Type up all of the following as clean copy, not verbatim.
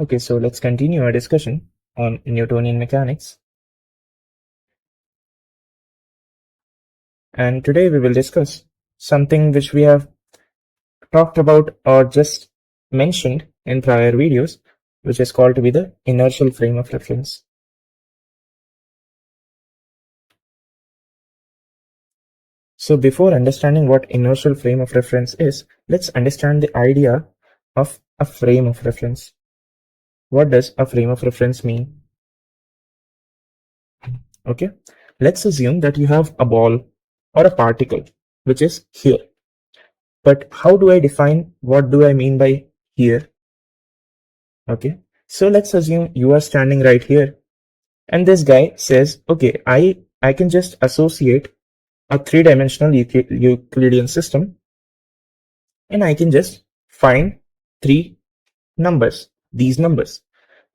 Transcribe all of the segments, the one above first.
Okay, so let's continue our discussion on Newtonian mechanics. And today we will discuss something which we have talked about or just mentioned in prior videos, which is called to be the inertial frame of reference. So before understanding what inertial frame of reference is, let's understand the idea of a frame of reference. What does a frame of reference mean? Okay, let's assume that you have a ball or a particle which is here. But how do I define what do I mean by here? Okay, so let's assume you are standing right here and this guy says, okay, I can just associate a three-dimensional Euclidean system and I can just find three numbers, these numbers.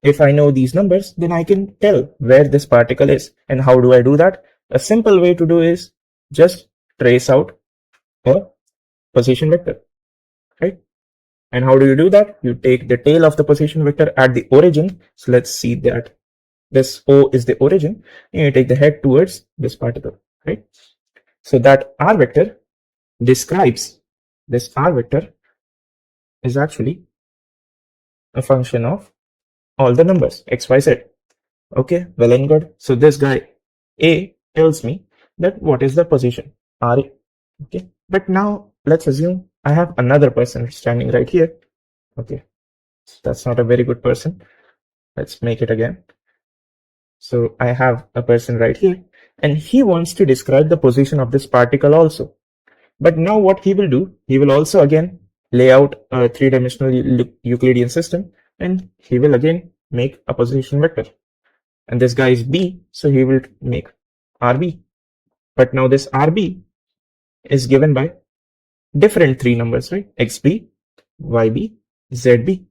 If I know these numbers, then I can tell where this particle is. And how do I do that? A simple way to do is just trace out a position vector, right? And how do you do that? You take the tail of the position vector at the origin. So let's see that this O is the origin, and you take the head towards this particle, right? So that R vector describes, this R vector is actually a function of all the numbers x, y, z. Okay, well and good. So this guy A tells me that what is the position RA. Okay, but now let's assume I have another person standing right here. Okay, that's not a very good person. Let's make it again. So I have a person right here and he wants to describe the position of this particle also. But now what he will do, he will also again lay out a three-dimensional Euclidean system and he will again make a position vector. And this guy is B, so he will make RB. But now this RB is given by different three numbers, right? XB, YB, ZB.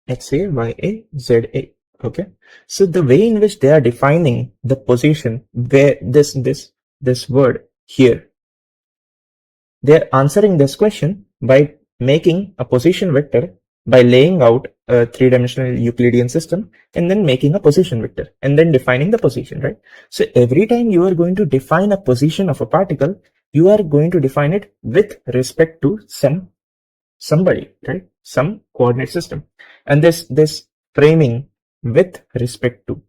XA, YA, ZA. Okay. So the way in which they are defining the position where this word here, they're answering this question by making a position vector by laying out a three-dimensional Euclidean system and then making a position vector and then defining the position, right? So every time you are going to define a position of a particle, you are going to define it with respect to somebody, right? Some coordinate system. And this framing with respect to,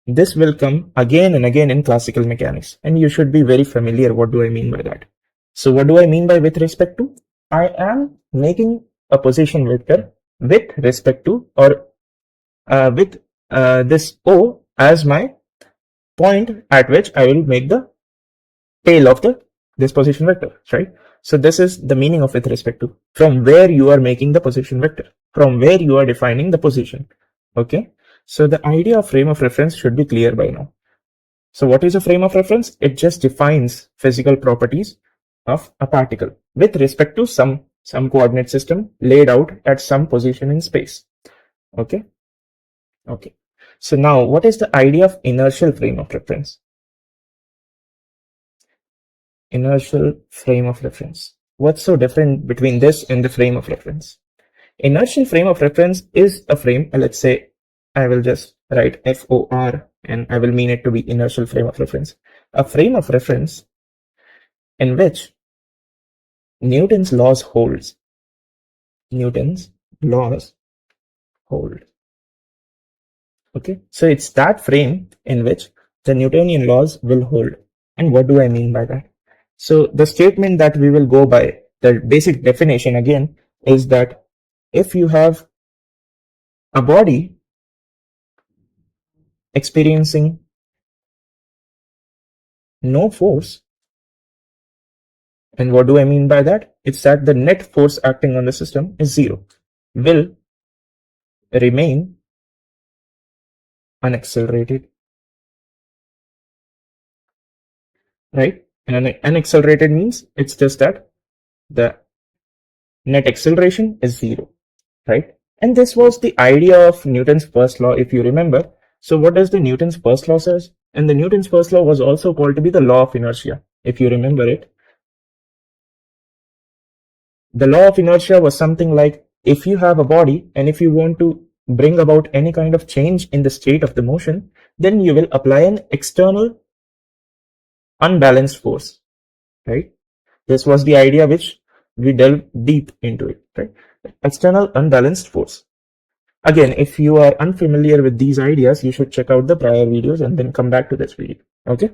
this will come again and again in classical mechanics, and you should be very familiar. What do I mean by that? So what do I mean by with respect to? I am making a position vector with respect to, or with this O as my point at which I will make the tail of this position vector, right? So this is the meaning of with respect to, from where you are making the position vector, from where you are defining the position. Okay, so the idea of frame of reference should be clear by now. So what is a frame of reference? It just defines physical properties of a particle with respect to some coordinate system laid out at some position in space. Okay. So now what is the idea of inertial frame of reference? Inertial frame of reference. What's so different between this and the frame of reference? Inertial frame of reference is a frame, let's say I will just write FOR and I will mean it to be inertial frame of reference. A frame of reference in which Newton's laws holds. Newton's laws hold. Okay, so it's that frame in which the Newtonian laws will hold. And what do I mean by that? So the statement that we will go by, the basic definition again, is that if you have a body experiencing no force, and what do I mean by that? It's that the net force acting on the system is zero, will remain unaccelerated, right? And unaccelerated means it's just that the net acceleration is zero, right? And this was the idea of Newton's first law, if you remember. So what does the Newton's first law says? And the Newton's first law was also called to be the law of inertia, if you remember it. The law of inertia was something like, if you have a body and if you want to bring about any kind of change in the state of the motion, then you will apply an external unbalanced force, right? This was the idea which we delved deep into it, right? External unbalanced force. Again, if you are unfamiliar with these ideas, you should check out the prior videos and then come back to this video, okay?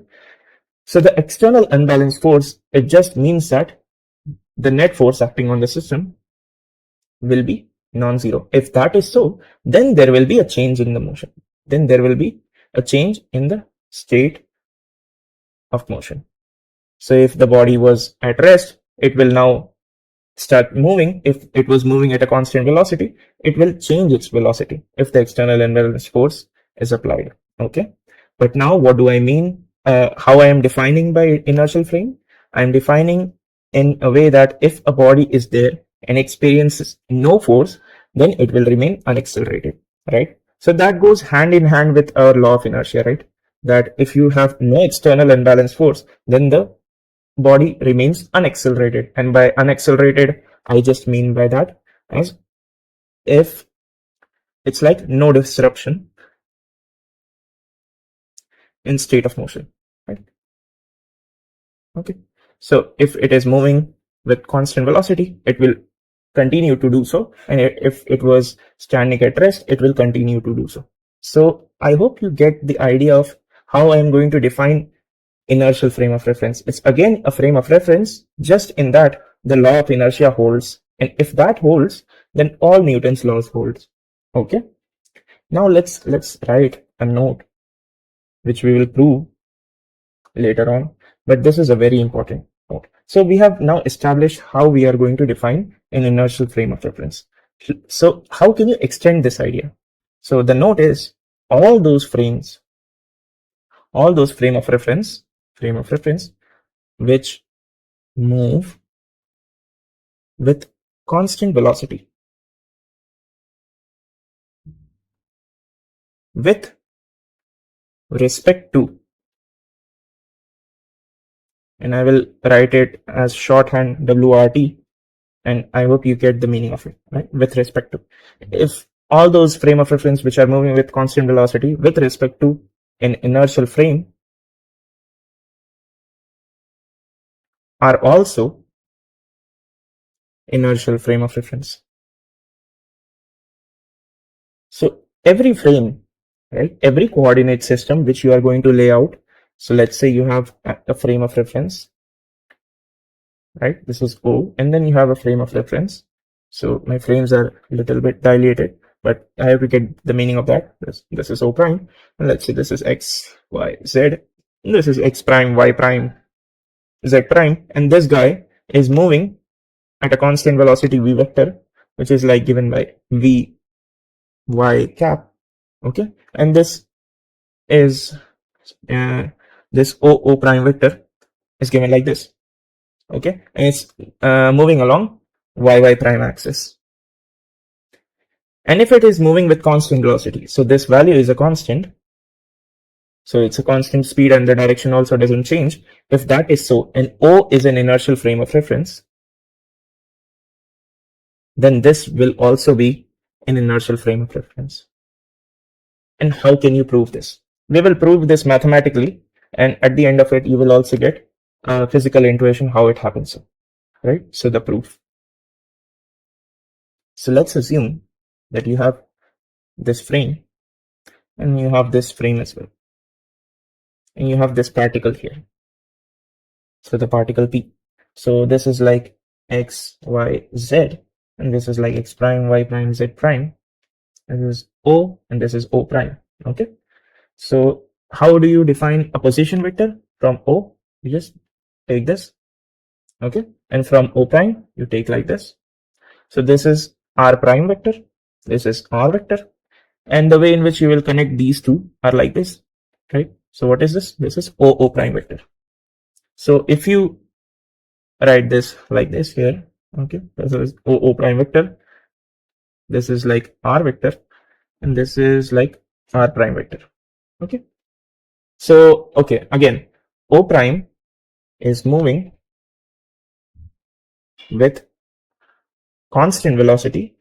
So the external unbalanced force, it just means that the net force acting on the system will be non-zero. If that is so, then there will be a change in the motion. Then there will be a change in the state of motion. So if the body was at rest, it will now start moving. If it was moving at a constant velocity, it will change its velocity if the external unbalanced force is applied. Okay. But now what do I mean? How I am defining by inertial frame? I am defining in a way that if a body is there and experiences no force, then it will remain unaccelerated, right? So that goes hand in hand with our law of inertia, right? That if you have no external unbalanced force, then the body remains unaccelerated. And by unaccelerated, I just mean by that as if it's like no disruption in state of motion, right? Okay. So if it is moving with constant velocity, it will continue to do so. And if it was standing at rest, it will continue to do so. So I hope you get the idea of how I am going to define inertial frame of reference. It's again a frame of reference, just in that the law of inertia holds. And if that holds, then all Newton's laws holds. Okay. Now let's write a note, which we will prove later on. But this is a very important note. So we have now established how we are going to define an inertial frame of reference. So how can you extend this idea? So the note is all those frame of reference, which move with constant velocity with respect to, and I will write it as shorthand WRT, and I hope you get the meaning of it, right? With respect to. If all those frame of reference which are moving with constant velocity with respect to an inertial frame are also inertial frame of reference. So every frame, right? Every coordinate system which you are going to lay out. So let's say you have a frame of reference, right? This is O, and then you have a frame of reference. So my frames are a little bit dilated, but I have to get the meaning of that. This is O prime, and let's say this is X, Y, Z. And this is X prime, Y prime, Z prime, and this guy is moving at a constant velocity V vector, which is like given by V Y cap. Okay, and this is this O prime vector is given like this. Okay, and it's moving along y prime axis. And if it is moving with constant velocity, so this value is a constant, so it's a constant speed and the direction also doesn't change. If that is so, and O is an inertial frame of reference, then this will also be an inertial frame of reference. And how can you prove this? We will prove this mathematically, and at the end of it, you will also get a physical intuition how it happens, right? So the proof. So let's assume that you have this frame and you have this frame as well. And you have this particle here. So the particle P. So this is like X, Y, Z. And this is like X prime, Y prime, Z prime. And this is O and this is O prime. Okay. So how do you define a position vector? From O, you just take this. Okay. And from O prime, you take like this. So this is R prime vector. This is R vector. And the way in which you will connect these two are like this, right? So what is this? This is O prime vector. So if you write this like this here, okay, this is O prime vector. This is like R vector, and this is like R prime vector. Okay. So, okay, again, O prime is moving with constant velocity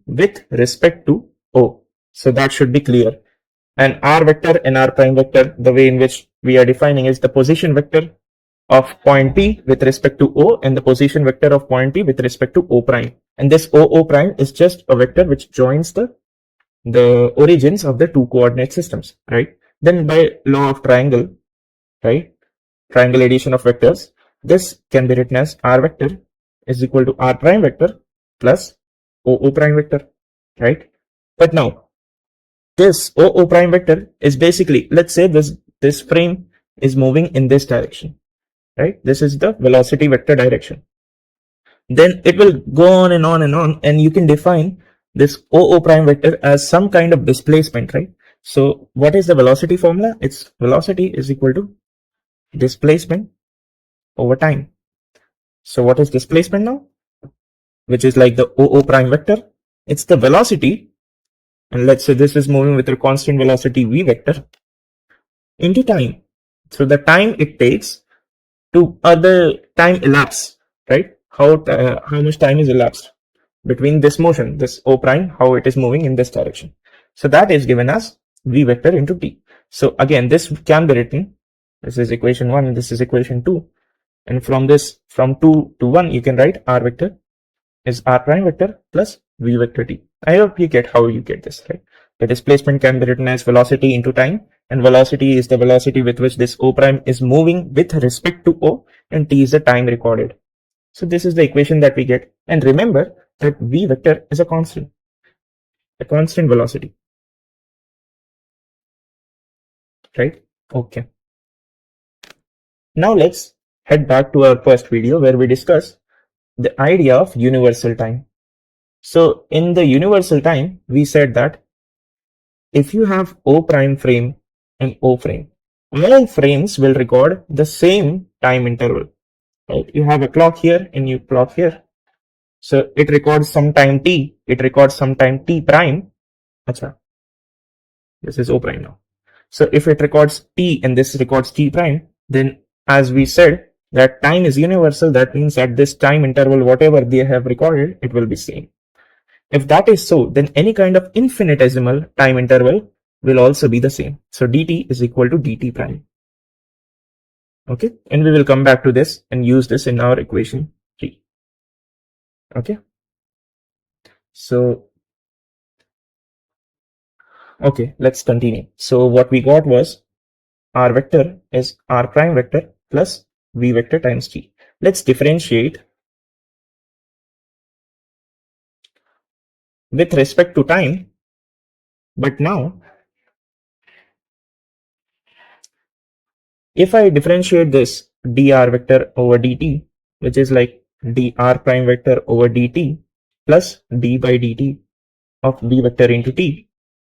with respect to O. So that should be clear. And R vector and R prime vector, the way in which we are defining is the position vector of point P with respect to O and the position vector of point P with respect to O prime. And this O prime is just a vector which joins the origins of the two coordinate systems, right? Then by law of triangle, right? Triangle addition of vectors, this can be written as R vector is equal to R prime vector plus O prime vector, right? But now this O prime vector is basically, let's say this frame is moving in this direction, right? This is the velocity vector direction. Then it will go on and on and on, and you can define this O prime vector as some kind of displacement, right? So what is the velocity formula? It's velocity is equal to displacement over time. So what is displacement now? Which is like the O prime vector. It's the velocity, and let's say this is moving with a constant velocity v vector into time. So the time it takes to the time elapsed, right? How much time is elapsed between this motion, this O prime, how it is moving in this direction. So that is given as v vector into t. So again, this can be written, this is equation 1 and this is equation 2. And from this, from 2 to 1, you can write r vector is r prime vector plus v vector t. I hope you get how you get this, right? The displacement can be written as velocity into time, and velocity is the velocity with which this O prime is moving with respect to O, and t is the time recorded. So this is the equation that we get. And remember that v vector is a constant velocity, right? Okay. Now let's head back to our first video where we discuss the idea of universal time. So in the universal time, we said that if you have O prime frame and O frame, all frames will record the same time interval, right? You have a clock here and you clock here. So it records some time t, it records some time t prime. Achha, this is O prime now. So if it records t and this records t prime, then as we said that time is universal, that means at this time interval, whatever they have recorded, it will be same. If that is so, then any kind of infinitesimal time interval will also be the same. So dt is equal to dt prime. Okay, and we will come back to this and use this in our equation 3. Okay, so okay, let's continue. So what we got was r vector is r prime vector plus v vector times t. Let's differentiate with respect to time, but now if I differentiate this dr vector over dt, which is like dr prime vector over dt plus d by dt of v vector into t,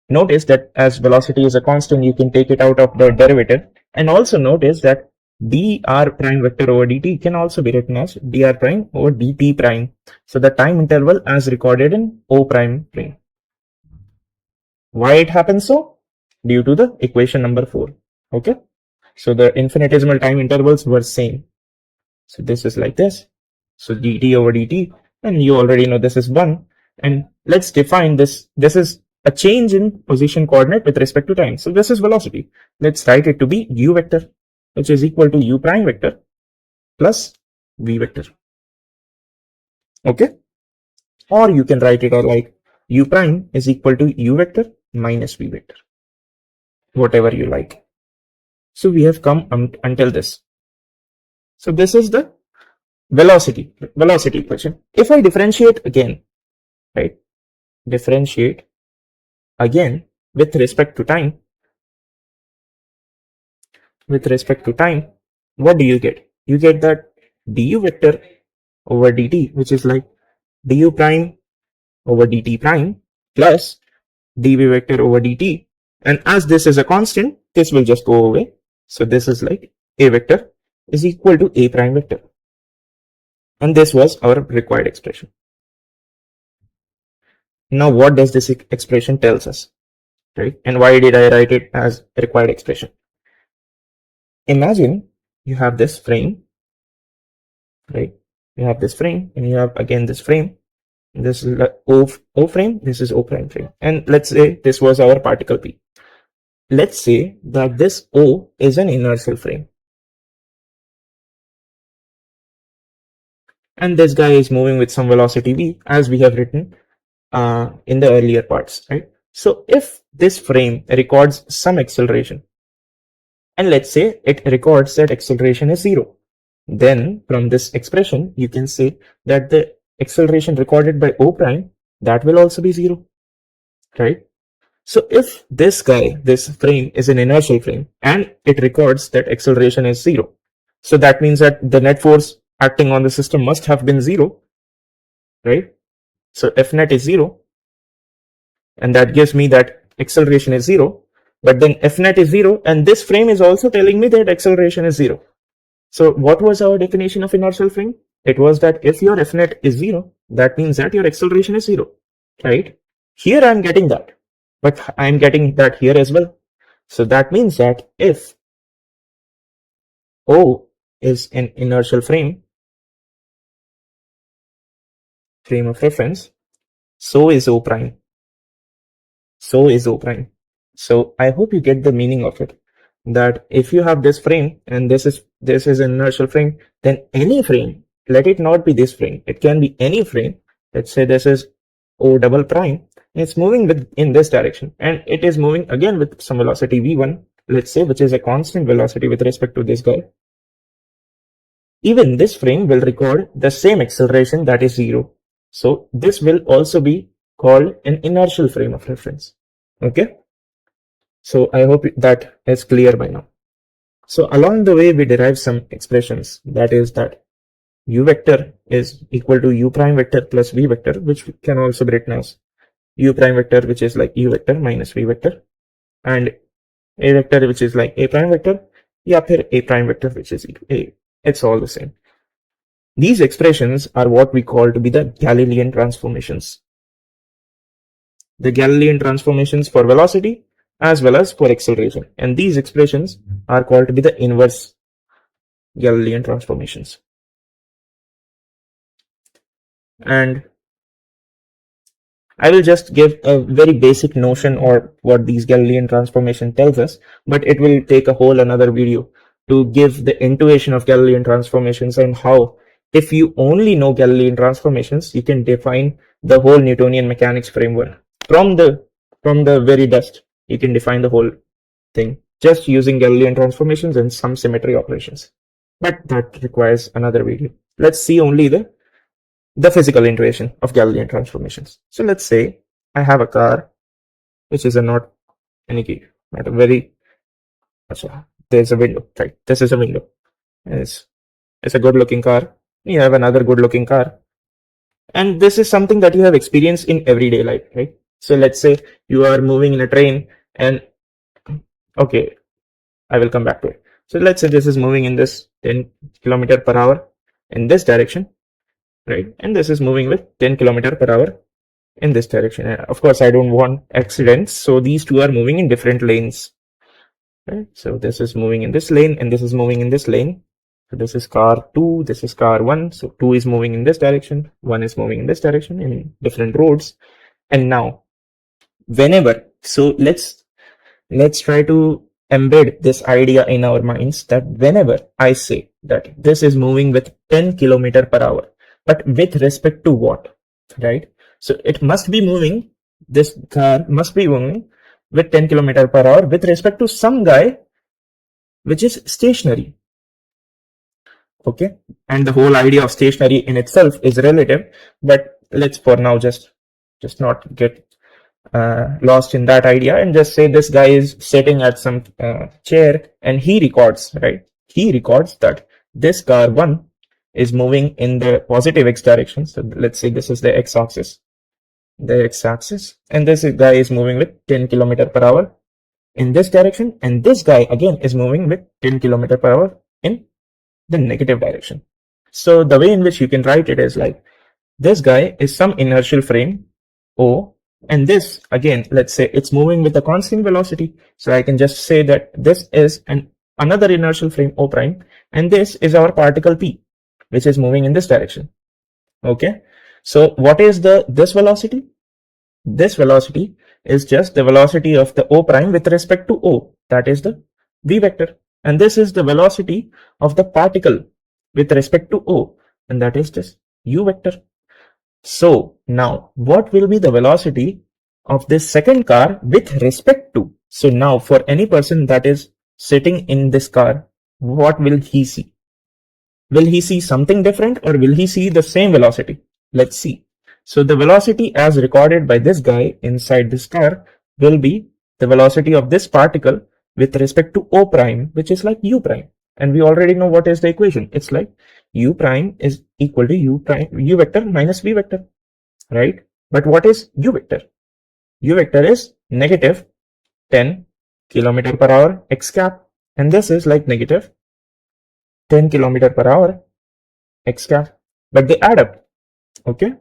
notice that as velocity is a constant, you can take it out of the derivative. And also notice that dr prime vector over dt can also be written as dr prime over dt prime. So the time interval as recorded in O prime frame. Why it happens so? Due to the equation number 4. Okay. So the infinitesimal time intervals were same. So this is like this. So dt over dt, and you already know this is 1. And let's define this. This is a change in position coordinate with respect to time. So this is velocity. Let's write it to be u vector, which is equal to u prime vector plus v vector. Okay. Or you can write it like u prime is equal to u vector minus v vector, whatever you like. So we have come until this. So this is the velocity equation. If I differentiate again, right? Differentiate again with respect to time. With respect to time, what do you get? You get that du vector over dt, which is like du prime over dt prime plus dv vector over dt. And as this is a constant, this will just go away. So this is like a vector is equal to a prime vector. And this was our required expression. Now what does this expression tells us, right? And why did I write it as required expression? Imagine you have this frame, right? You have this frame and you have again this frame. This is O frame, this is O prime frame. And let's say this was our particle P. Let's say that this O is an inertial frame. And this guy is moving with some velocity v, as we have written in the earlier parts, right? So if this frame records some acceleration, and let's say it records that acceleration is 0, then from this expression you can say that the acceleration recorded by O prime, that will also be 0, right? So if this guy, this frame is an inertial frame and it records that acceleration is 0, so that means that the net force acting on the system must have been 0, right? So F net is 0, and that gives me that acceleration is 0, but then F net is 0, and this frame is also telling me that acceleration is 0. So what was our definition of inertial frame? It was that if your F net is 0, that means that your acceleration is 0, right? Here I'm getting that, but I'm getting that here as well. So that means that if O is an inertial frame of reference, so is O prime. So is O prime. So I hope you get the meaning of it. That if you have this frame and this is an inertial frame, then any frame, let it not be this frame, it can be any frame. Let's say this is O double prime, and it's moving in this direction, and it is moving again with some velocity v1, let's say, which is a constant velocity with respect to this guy. Even this frame will record the same acceleration, that is 0. So this will also be called an inertial frame of reference. Okay. So I hope that is clear by now. So along the way, we derive some expressions. That is that u vector is equal to u prime vector plus v vector, which can also be written as u prime vector, which is like u vector minus v vector, and a vector, which is like a prime vector, या फिर a prime vector, which is a. It's all the same. These expressions are what we call to be the Galilean transformations. The Galilean transformations for velocity as well as for acceleration. And these expressions are called to be the inverse Galilean transformations. And I will just give a very basic notion or what these Galilean transformation tells us, but it will take a whole another video to give the intuition of Galilean transformations and how, if you only know Galilean transformations, you can define the whole Newtonian mechanics framework from the very dust. You can define the whole thing just using Galilean transformations and some symmetry operations, but that requires another video. Let's see only the physical intuition of Galilean transformations. So let's say I have a car, which is not a very, there's a window, right? This is a window. It's a good looking car. You have another good looking car. And this is something that you have experienced in everyday life, right? So let's say you are moving in a train and, okay, I will come back to it. So let's say this is moving in this 10 kilometer per hour in this direction, right? And this is moving with 10 kilometer per hour in this direction. And of course, I don't want accidents. So these two are moving in different lanes, right? So this is moving in this lane and this is moving in this lane. So this is car 2, this is car 1. So 2 is moving in this direction, 1 is moving in this direction in different roads. And now, so let's try to embed this idea in our minds that whenever I say that this is moving with 10 kilometer per hour, but with respect to what, right? So it must be moving, this car must be moving with 10 kilometer per hour with respect to some guy which is stationary. Okay, and the whole idea of stationary in itself is relative, but let's for now just not get lost in that idea and just say this guy is sitting at some chair and he records, right? He records that this car 1 is moving in the positive x direction. So let's say this is the x-axis, and this guy is moving with 10 kilometer per hour in this direction, and this guy again is moving with 10 kilometer per hour in the negative direction. So the way in which you can write it is like this guy is some inertial frame O, and this again, let's say it's moving with a constant velocity. So I can just say that this is another inertial frame O prime, and this is our particle P, which is moving in this direction. Okay, So what is this velocity? This velocity is just the velocity of the O prime with respect to O, that is the v vector. And this is the velocity of the particle with respect to O, and that is just u vector. So now what will be the velocity of this second car with respect to? So now for any person that is sitting in this car, what will he see? Will he see something different or will he see the same velocity? Let's see. So the velocity as recorded by this guy inside this car will be the velocity of this particle with respect to O prime, which is like U prime. And we already know what is the equation. It's like U prime is equal to U vector minus V vector, right? But what is U vector? U vector is negative 10 kilometer per hour x cap. And this is like negative 10 kilometer per hour x cap, but they add up. Okay,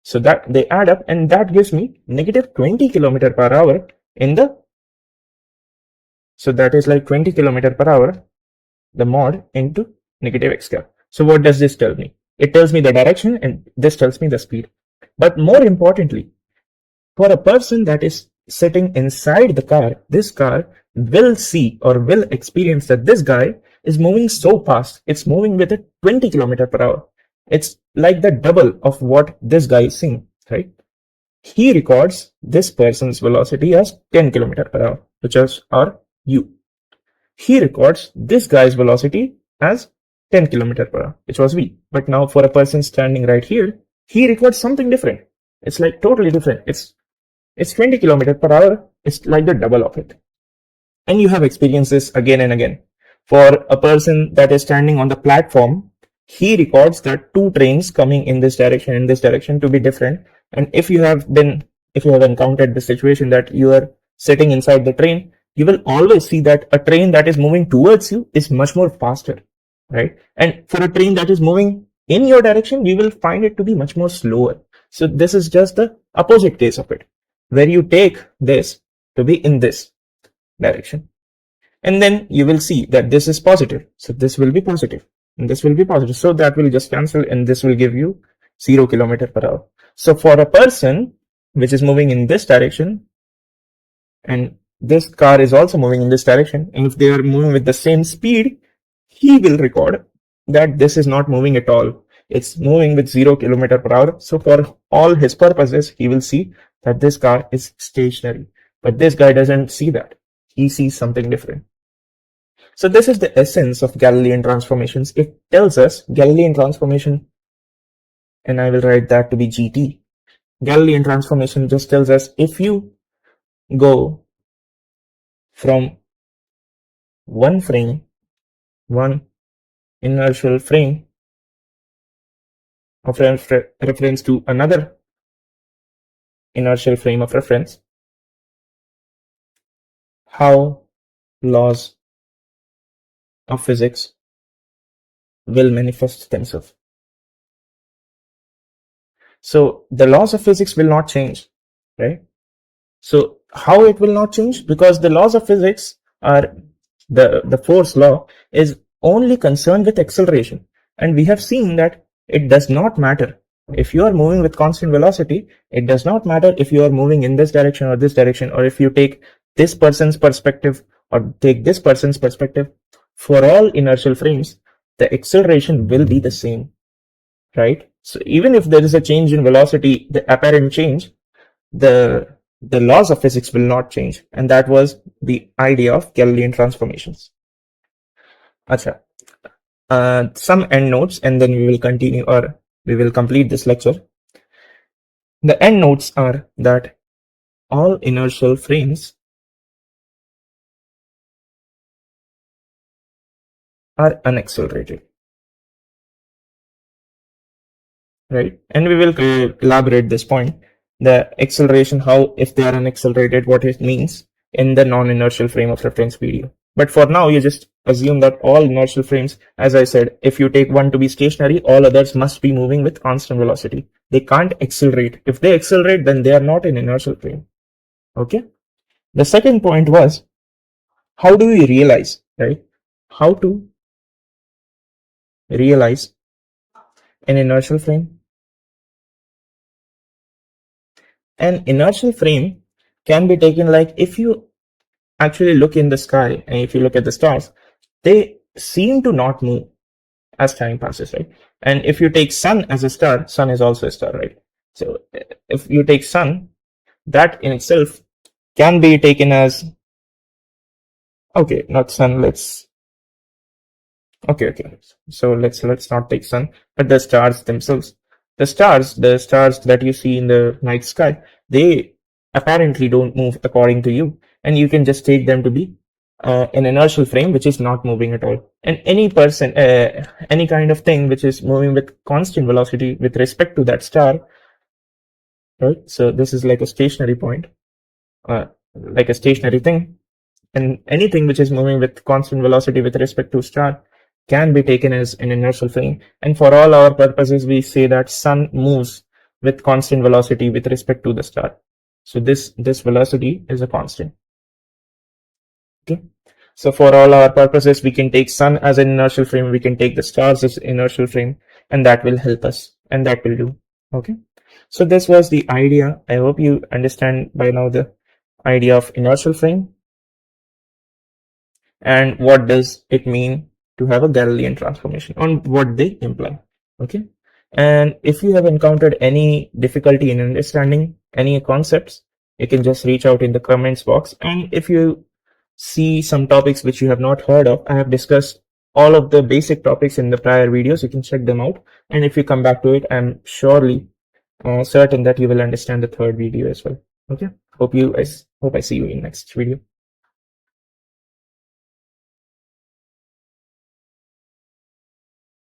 so that they add up, and that gives me negative 20 kilometer per hour in the, so that is like 20 kilometer per hour, the mod into negative x cap. So what does this tell me? It tells me the direction, and this tells me the speed. But more importantly, for a person that is sitting inside the car, this car will see or will experience that this guy is moving so fast. It's moving with a 20 kilometer per hour. It's like the double of what this guy is seeing, right? He records this person's velocity as 10 kilometer per hour, which is our u. He records this guy's velocity as 10 kilometer per hour, which was v. But now for a person standing right here, he records something different. It's like totally different. It's 20 kilometer per hour. It's like the double of it. And you have experienced this again and again. For a person that is standing on the platform, he records that two trains coming in this direction and this direction to be different. And if you have encountered the situation that you are sitting inside the train, you will always see that a train that is moving towards you is much more faster, right? And for a train that is moving in your direction, you will find it to be much more slower. So this is just the opposite case of it, where you take this to be in this direction. And then you will see that this is positive. So this will be positive and this will be positive. So that will just cancel and this will give you 0 kilometer per hour. So for a person which is moving in this direction and this car is also moving in this direction, and if they are moving with the same speed, he will record that this is not moving at all. It's moving with 0 kilometer per hour. So for all his purposes, he will see that this car is stationary. But this guy doesn't see that. He sees something different. So this is the essence of Galilean transformations. It tells us Galilean transformation, and I will write that to be GT. Galilean transformation just tells us if you go from one inertial frame of reference to another inertial frame of reference, how laws of physics will manifest themselves. So the laws of physics will not change, right? So how it will not change? Because the laws of physics are, the force law is only concerned with acceleration. And we have seen that it does not matter if you are moving with constant velocity. It does not matter if you are moving in this direction, or if you take this person's perspective or take this person's perspective. For all inertial frames, the acceleration will be the same, right? So even if there is a change in velocity, the apparent change, the laws of physics will not change. And that was the idea of Galilean transformations. Acha. Some end notes, and then we will continue, or we will complete this lecture. The end notes are that all inertial frames are unaccelerated, right? And we will elaborate this point, the acceleration, how, if they are unaccelerated, what it means in the non-inertial frame of reference video. But for now, you just assume that all inertial frames, as I said, if you take one to be stationary, all others must be moving with constant velocity. They can't accelerate. If they accelerate, then they are not an inertial frame. Okay. The second point was, how do we realize, right? How to realize an inertial frame? An inertial frame can be taken like if you actually look in the sky and if you look at the stars, they seem to not move as time passes, right? And if you take sun as a star, sun is also a star, right? So if you take sun, that in itself can be taken as, okay, not sun, let's, okay. So let's not take sun, but the stars themselves. The stars that you see in the night sky, they apparently don't move according to you, and you can just take them to be an inertial frame which is not moving at all. And any kind of thing which is moving with constant velocity with respect to that star, right? So this is like a stationary point, like a stationary thing, and anything which is moving with constant velocity with respect to star can be taken as an inertial frame. And for all our purposes, we say that sun moves with constant velocity with respect to the star. So this velocity is a constant. Okay. So for all our purposes, we can take sun as an inertial frame, we can take the stars as inertial frame, and that will help us, and that will do. Okay. So this was the idea. I hope you understand by now the idea of inertial frame and what does it mean to have a Galilean transformation, on what they imply. Okay. And if you have encountered any difficulty in understanding any concepts, you can just reach out in the comments box. And if you see some topics which you have not heard of, I have discussed all of the basic topics in the prior videos. You can check them out. And if you come back to it, I'm surely certain that you will understand the third video as well. Okay. Hope I see you in next video.